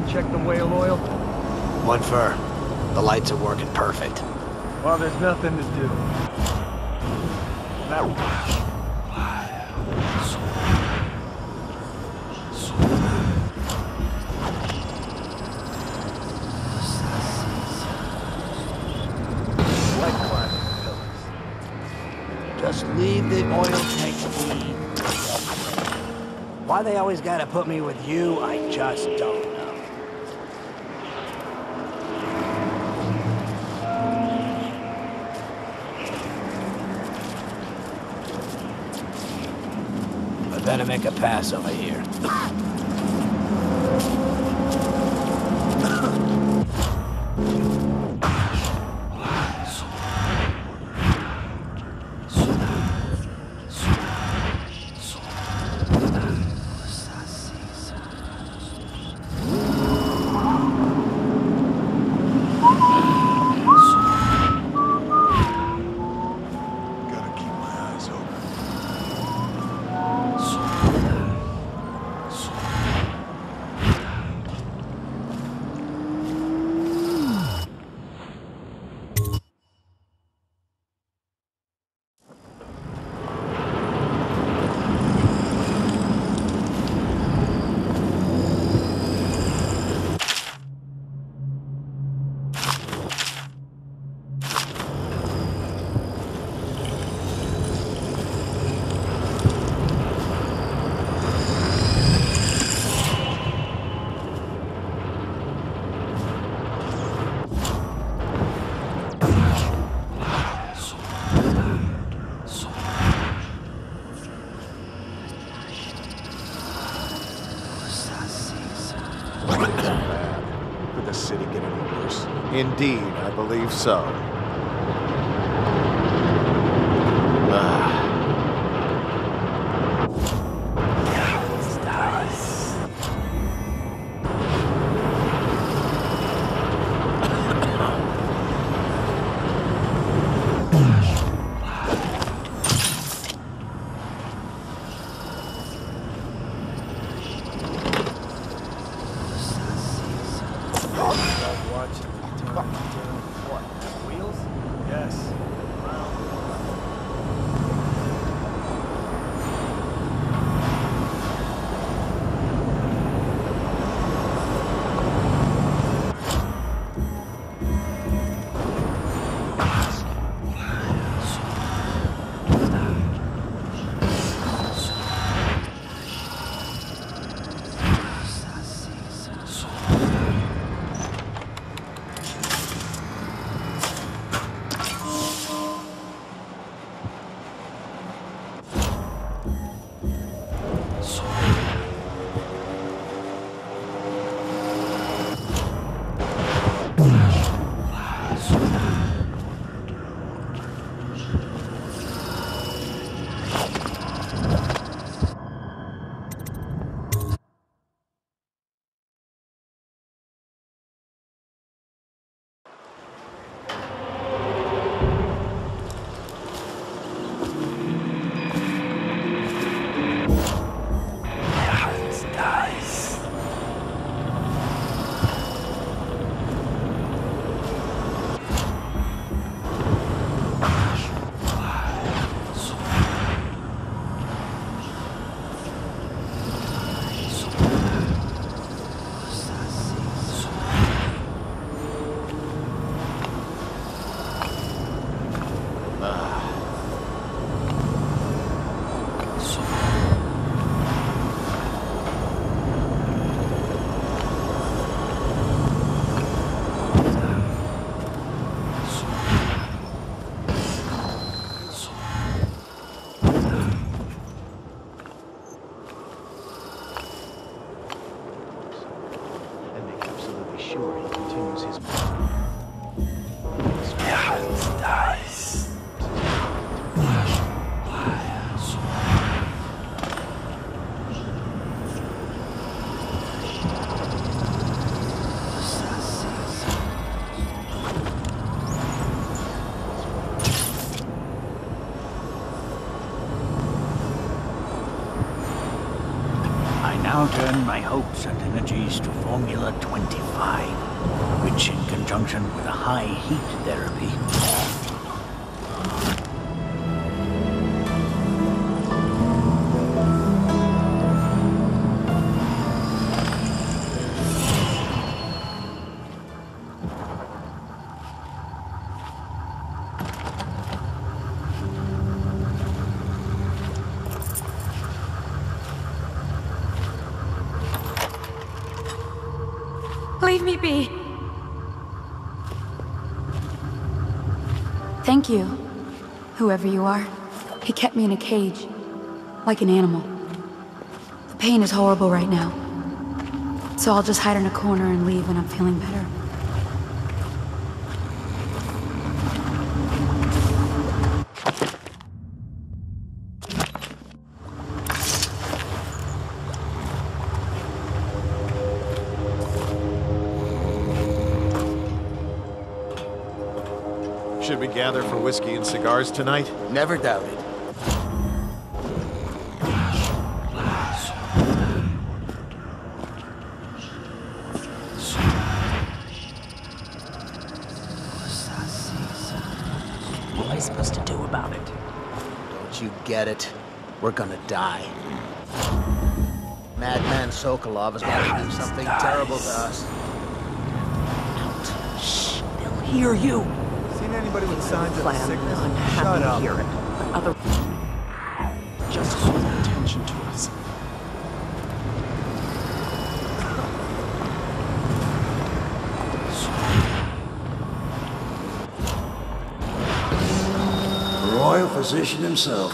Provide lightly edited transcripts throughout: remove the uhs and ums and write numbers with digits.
Check the whale oil? One fur. The lights are working perfect. Well, there's nothing to do. That like climbing pillars. Just leave the oil tank be. Why they always gotta put me with you, I just don't know. Better make a pass over here. Could the city get any worse? Indeed, I believe so. Now turn my hopes and energies to Formula 25, which in conjunction with a high heat therapy. Leave me be. Thank you, whoever you are. He kept me in a cage, like an animal. The pain is horrible right now, so I'll just hide in a corner and leave when I'm feeling better. Should we gather for whiskey and cigars tonight? Never doubted. What am I supposed to do about it? Don't you get it? We're gonna die. Madman Sokolov is gonna do something terrible to us. Shh, they'll hear you. Seen anybody with signs of Plan. sickness? I'm Shut happy to up. hear it. But other Just call attention to us. Royal physician himself.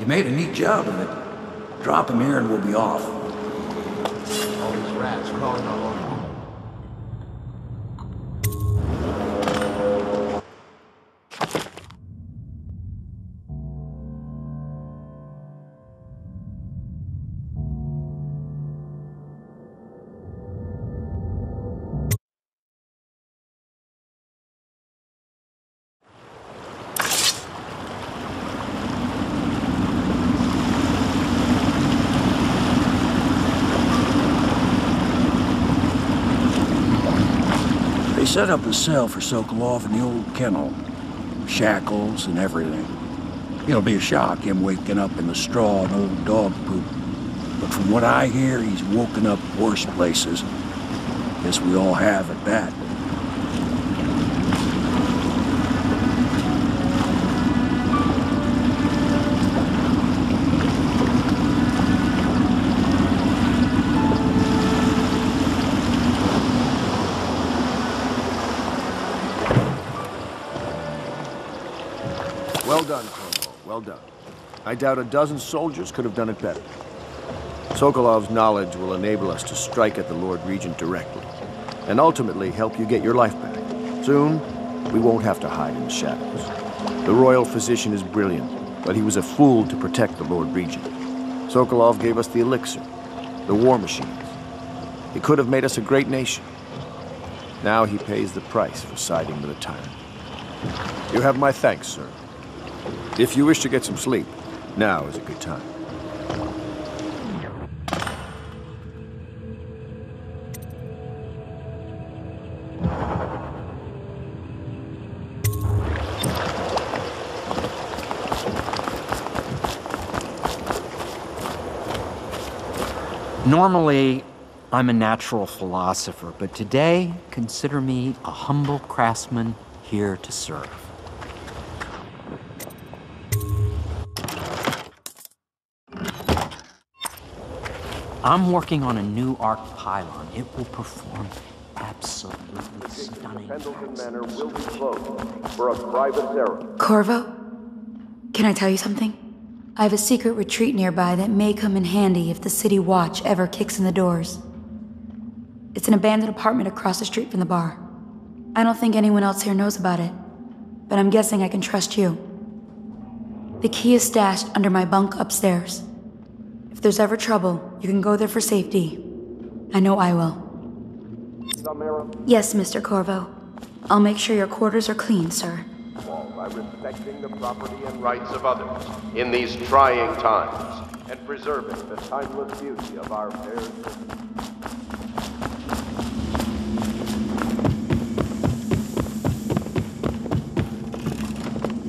You made a neat job of it. Drop him here and we'll be off. All these rats crawling all over. They set up a cell for Sokolov in the old kennel. Shackles and everything. It'll be a shock, him waking up in the straw and old dog poop. But from what I hear, he's woken up worse places. Guess we all have at that. Well done, Cornwall. Well done. I doubt a dozen soldiers could have done it better. Sokolov's knowledge will enable us to strike at the Lord Regent directly, and ultimately help you get your life back. Soon, we won't have to hide in the shadows. The royal physician is brilliant, but he was a fool to protect the Lord Regent. Sokolov gave us the elixir, the war machines. He could have made us a great nation. Now he pays the price for siding with a tyrant. You have my thanks, sir. If you wish to get some sleep, now is a good time. Normally, I'm a natural philosopher, but today, consider me a humble craftsman here to serve. I'm working on a new arc pylon. It will perform absolutely stunning. Pendleton Manor will be closed for a private ceremony. Corvo? Can I tell you something? I have a secret retreat nearby that may come in handy if the city watch ever kicks in the doors. It's an abandoned apartment across the street from the bar. I don't think anyone else here knows about it, but I'm guessing I can trust you. The key is stashed under my bunk upstairs. If there's ever trouble, you can go there for safety. I know I will. Yes, Mr. Corvo. I'll make sure your quarters are clean, sir. By respecting the property and rights of others in these trying times and preserving the timeless beauty of our fair city.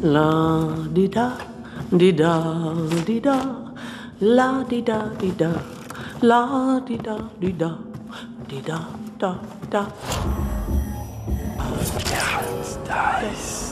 La di da di da di da, la di da di da, la di da di da, di da da da. Nice.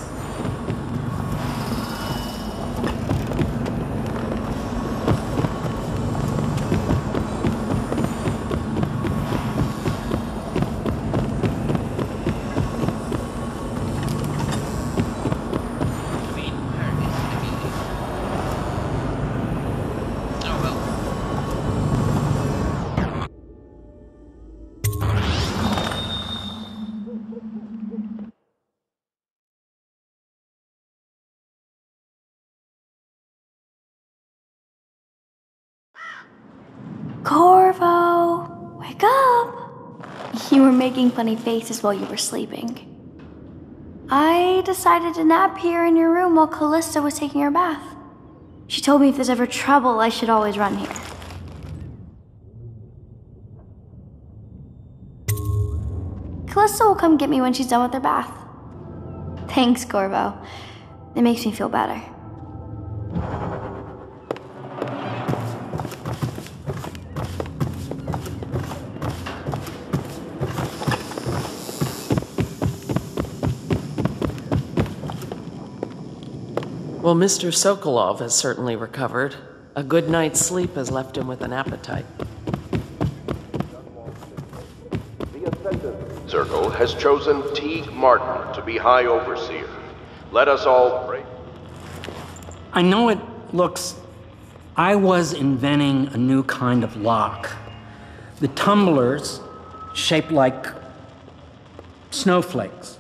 Corvo, wake up! You were making funny faces while you were sleeping. I decided to nap here in your room while Callista was taking her bath. She told me if there's ever trouble, I should always run here. Callista will come get me when she's done with her bath. Thanks, Corvo. It makes me feel better. Well, Mr. Sokolov has certainly recovered. A good night's sleep has left him with an appetite. The Ascendant Circle has chosen Teague Martin to be High Overseer. Let us all pray. I know it looks... I was inventing a new kind of lock. The tumblers, shaped like snowflakes.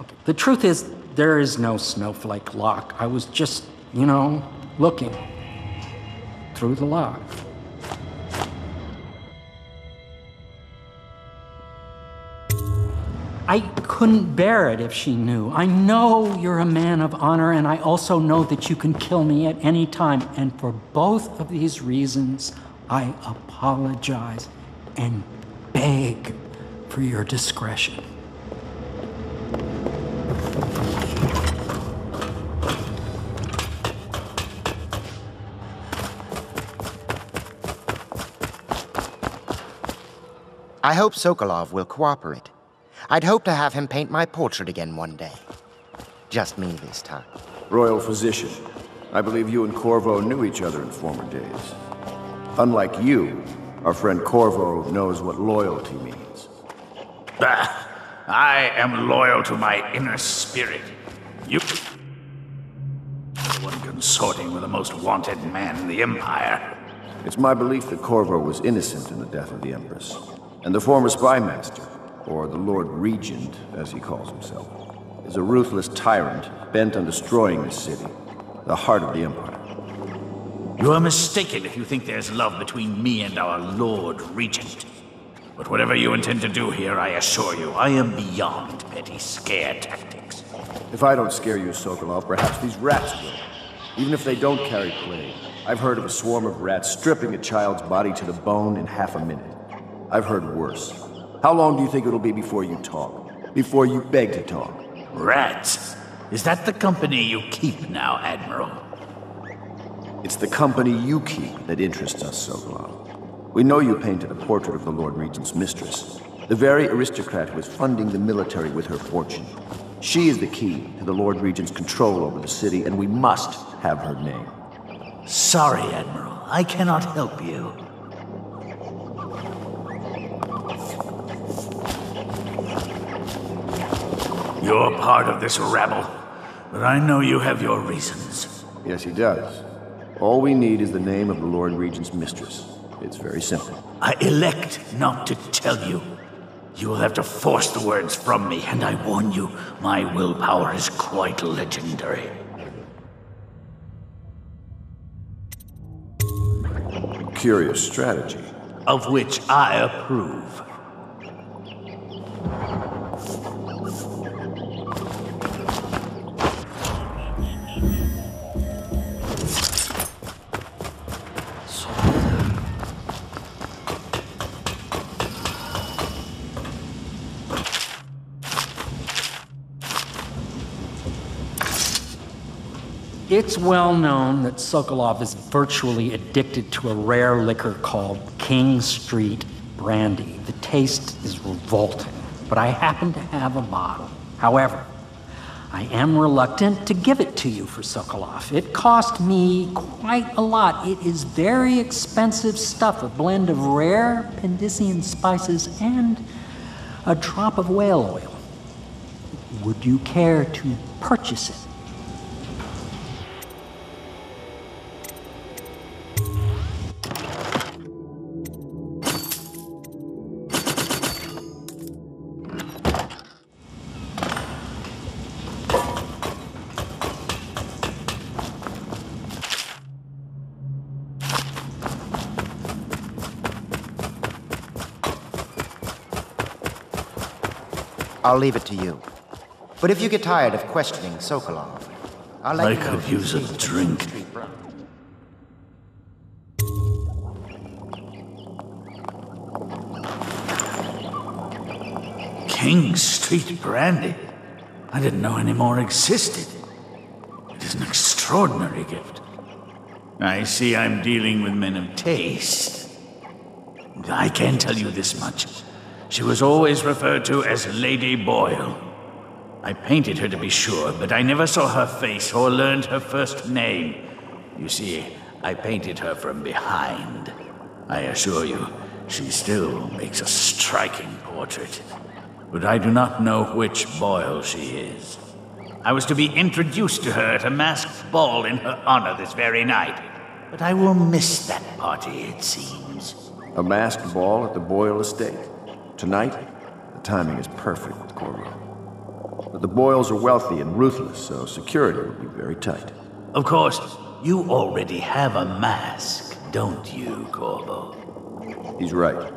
Okay. The truth is, there is no snowflake lock. I was just, looking through the lock. I couldn't bear it if she knew. I know you're a man of honor, and I also know that you can kill me at any time. And for both of these reasons, I apologize and beg for your discretion. I hope Sokolov will cooperate. I'd hope to have him paint my portrait again one day. Just me this time. Royal Physician, I believe you and Corvo knew each other in former days. Unlike you, our friend Corvo knows what loyalty means. Bah! I am loyal to my inner spirit. You... one consorting with the most wanted man in the Empire. It's my belief that Corvo was innocent in the death of the Empress, and the former spy master, or the Lord Regent, as he calls himself, is a ruthless tyrant bent on destroying this city, the heart of the Empire. You are mistaken if you think there's love between me and our Lord Regent. But whatever you intend to do here, I assure you, I am beyond petty scare tactics. If I don't scare you, Sokolov, perhaps these rats will. Even if they don't carry plague, I've heard of a swarm of rats stripping a child's body to the bone in half a minute. I've heard worse. How long do you think it'll be before you talk? Before you beg to talk? Rats? Is that the company you keep now, Admiral? It's the company you keep that interests us, Sokolov. We know you painted a portrait of the Lord Regent's mistress, the very aristocrat who is funding the military with her fortune. She is the key to the Lord Regent's control over the city, and we must have her name. Sorry, Admiral. I cannot help you. You're part of this rabble, but I know you have your reasons. Yes, he does. All we need is the name of the Lord Regent's mistress. It's very simple. I elect not to tell you. You will have to force the words from me, and I warn you, my willpower is quite legendary. Curious strategy. Of which I approve. It's well known that Sokolov is virtually addicted to a rare liquor called King Street Brandy. The taste is revolting, but I happen to have a bottle. However, I am reluctant to give it to you for Sokolov. It cost me quite a lot. It is very expensive stuff, a blend of rare Pendician spices and a drop of whale oil. Would you care to purchase it? I'll leave it to you. But if you get tired of questioning Sokolov, I'll let you know. I could use a drink. King Street Brandy? I didn't know any more existed. It is an extraordinary gift. I see I'm dealing with men of taste. I can tell you this much. She was always referred to as Lady Boyle. I painted her to be sure, but I never saw her face or learned her first name. You see, I painted her from behind. I assure you, she still makes a striking portrait. But I do not know which Boyle she is. I was to be introduced to her at a masked ball in her honor this very night. But I will miss that party, it seems. A masked ball at the Boyle estate. Tonight, the timing is perfect, Corvo. But the Boyles are wealthy and ruthless, so security will be very tight. Of course, you already have a mask, don't you, Corvo? He's right.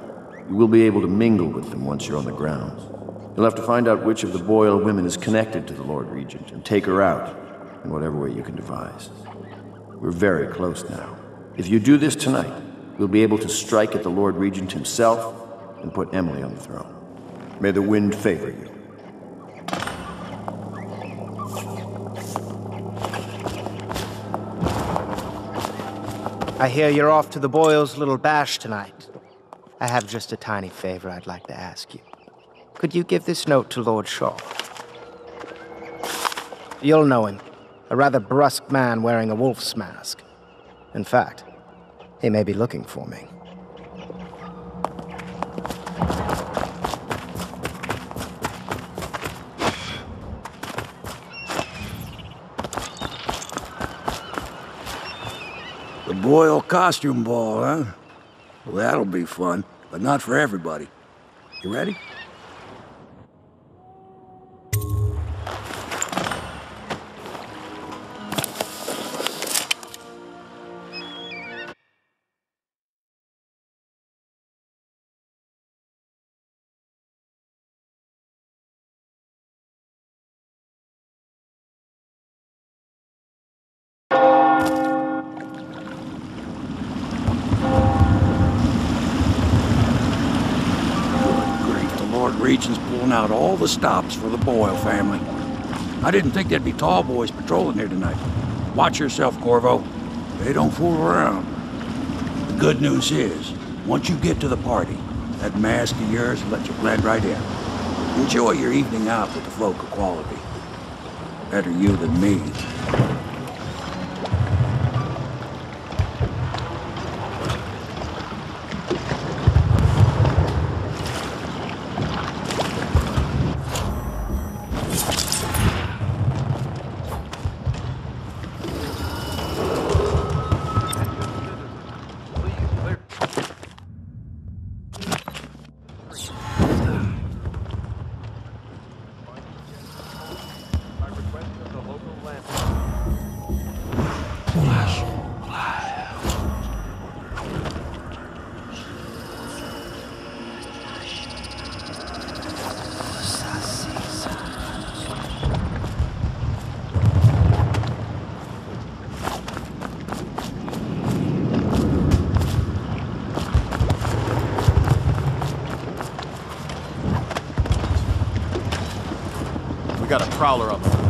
You will be able to mingle with them once you're on the grounds. You'll have to find out which of the Boyle women is connected to the Lord Regent and take her out in whatever way you can devise. We're very close now. If you do this tonight, we'll be able to strike at the Lord Regent himself and put Emily on the throne. May the wind favor you. I hear you're off to the Boyles' little bash tonight. I have just a tiny favor I'd like to ask you. Could you give this note to Lord Shaw? You'll know him. A rather brusque man wearing a wolf's mask. In fact, he may be looking for me. The Boyle costume ball, huh? Well, that'll be fun, but not for everybody. You ready? Region's pulling out all the stops for the Boyle family. I didn't think there'd be tall boys patrolling here tonight. Watch yourself, Corvo. They don't fool around. The good news is, once you get to the party, that mask of yours will let you blend right in. Enjoy your evening out with the folk of quality. Better you than me. Got a prowler up there.